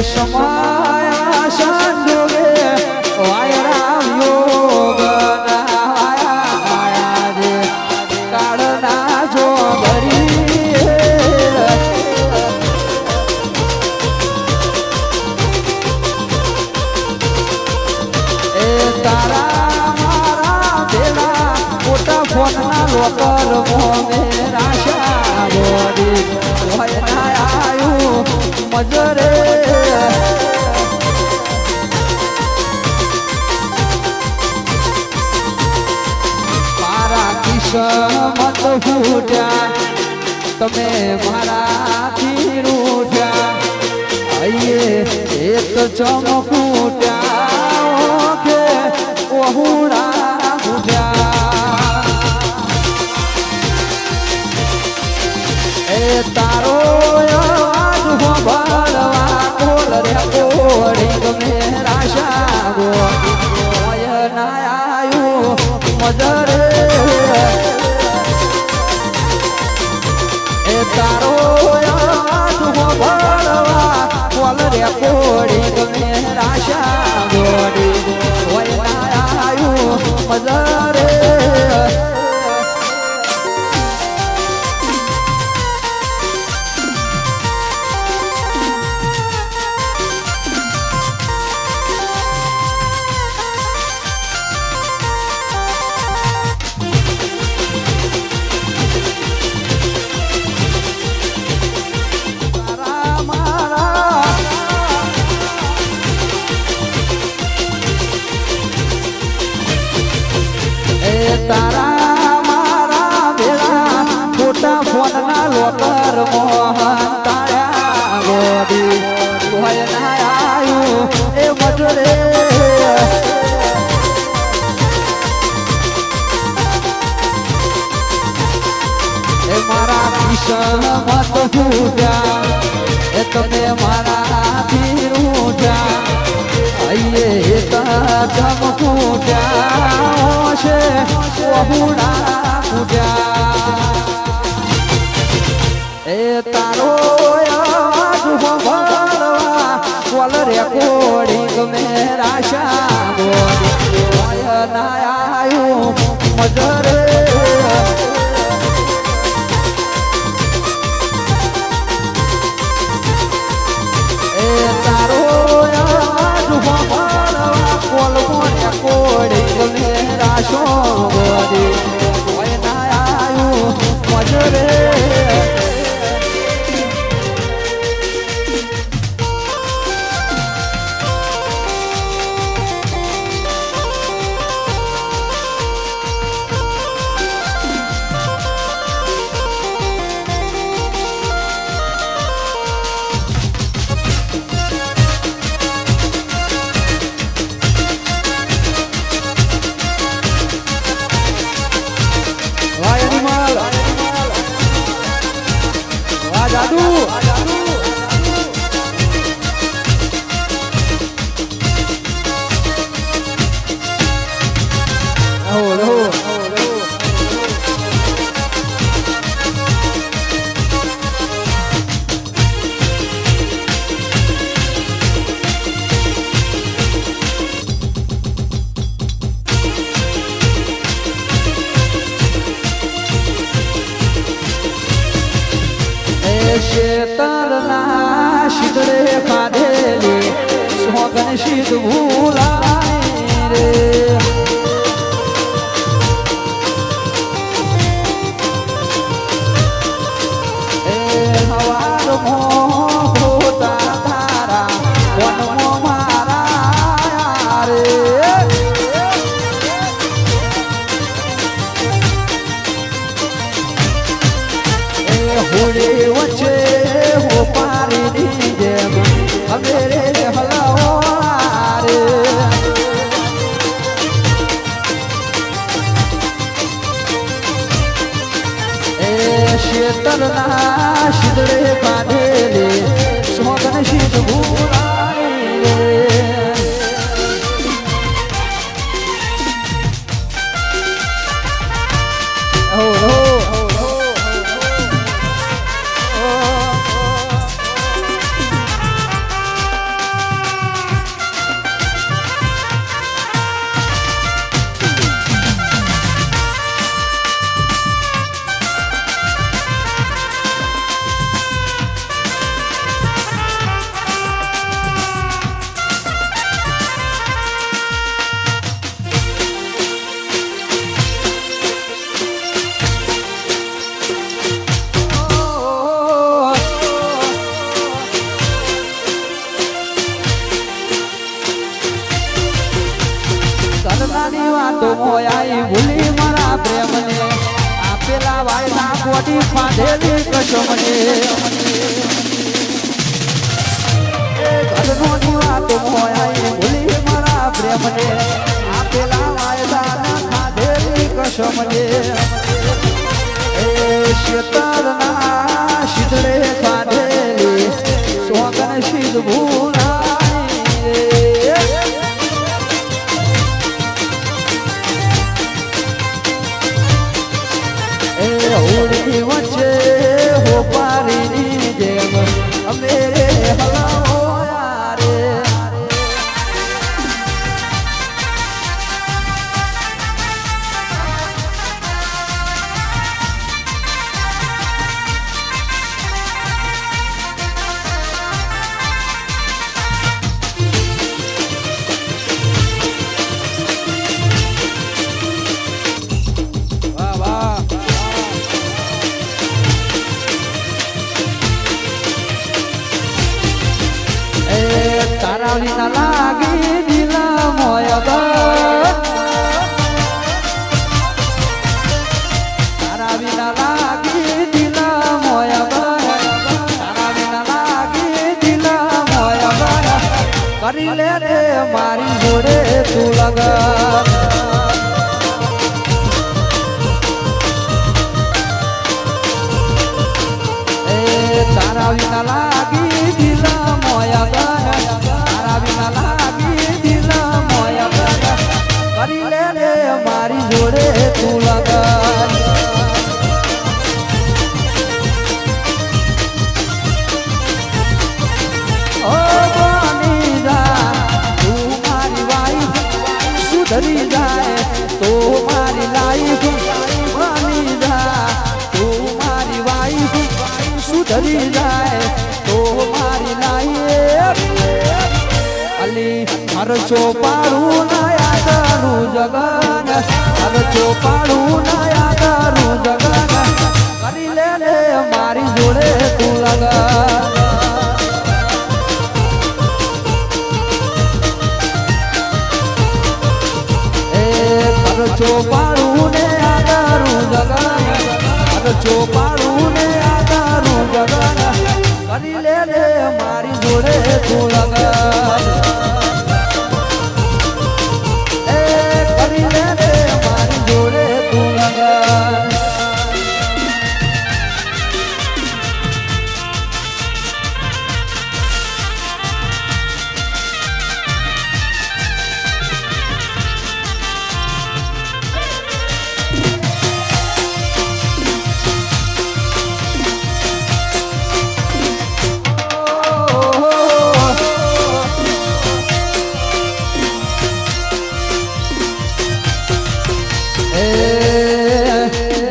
समाया संजोगे वायराम योग आया रे काढ़ना जो भरी तारा मारा बेला मोटा फोन ना लोकर मेरा शाबोडी होय ना आयु मजरे मारा किस्मत फूट्या तमे मारा थी रूठ्या आइए एक चमकूट्या ओके ओहुरा फूट्या ए तारो आज हो भरवा कोल रे कोड़ी मेरा शागो होय ना आयु मजरे ए तारो आज हो भरवा कोल रे कोड़ी मेरा शागो होय ना आयु मजरे तारा मारा बेला छोटा फोन ना लोकर मोहन ताया गोदी होय ना आयु ए मजरे ए मारा किस्मत फूट्या ए तमे मारा थी रूठ्या आइए चमकूट्या ओशे ओहुड़ा फूट्या ए तारो आज हो भरवा कोल रे कोड़ी मेरा शागो होय ना आयु मजरे ए तारो आज हो भरवा कोल मोरे कोड़ी मेरा शोगोदी होय ना आयु मजरे जादू शेतरना शिदरे खाधेली सोगन शीत भूलाय रे ए हवार मोह होता तारा वन मो मारा रे होली वचे हो पारी दीजे हमेरे हलाओ रे વાતો મોયાઈ ભૂલી મારા પ્રેમને આપેલા વાયદા કોટી ફાધેલી કસમને ઘરનો વાતો મોયાઈ ભૂલી મારા પ્રેમને આપેલા વાયદા ખાધેલી કસમને શેતરના શીતળે ખાધેલી સોગન શીત ભૂલાઈ હોળી વચ્ચે હોપારીની જેમ અમે હલાવ્યા રે તારા વિના લાગી દિલા મોય તારા વિના લાગી દિલા મોય તારા વિના લાગી દિલા મોય કરી લે રે મારી જોડે તું લગન તારા વિના લાગી દિલા મોય કરી લે રે મારી જોડે તું લગન ઓ બની જા તું મારી વાઈફ સુધરી જાય તો મારી લાઈફ બની જા તું મારી વાઈફ સુધરી જાય તો મારી લાઈફ અલી હરચો પાડું નયા તારું જગન હરચો પાડું નયા તારું જગન કરી લે રે મારી જોડે તું લગન એ હરચો પાડું ને આ તારું જગન હરચો પાડું ને આ તારું જગન કરી લે રે મારી જોડે તું લગન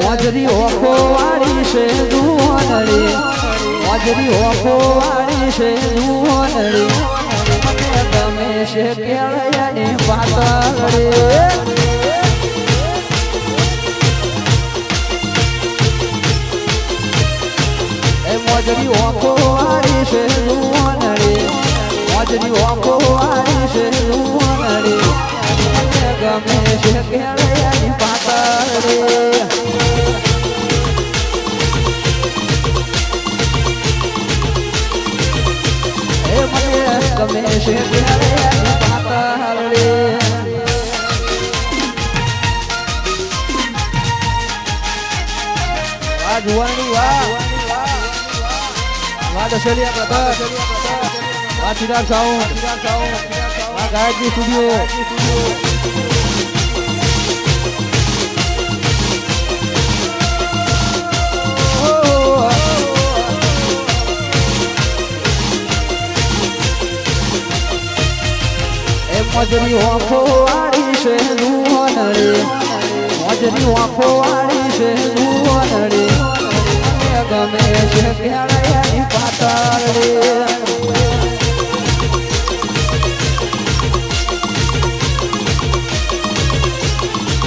મોજરી ઓખો વાળી છે દુહનડી મોજરી ઓખો વાળી છે દુહનડી મને ગમે છે કેળયાની પાતળડી એ મોજરી ઓખો વાળી છે દુહનડી મોજરી ઓખો વાળી છે દુહનડી મને ગમે છે કેળયાની પાતળડી ગમે છે પાતળડી વાહ જુવાણી વાહ વાહ દશેલિયા બ્રધર વાહ ચિરાગ સાઉન્ડ વાહ ગાયત્રી સ્ટુડિયો મોજરી ઓખો વાળી છે દુહનડી મોજરી ઓખો વાળી છે દુહનડી મને ગમે છે કેળયાની પાતળડી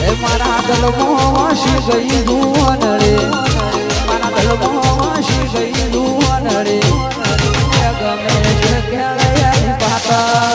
એ મારા દલમાં વાસી ગઈ દુહનડી મારા દલમાં વાસી ગઈ દુહનડી મને ગમે છે કેળયાની પાતળડી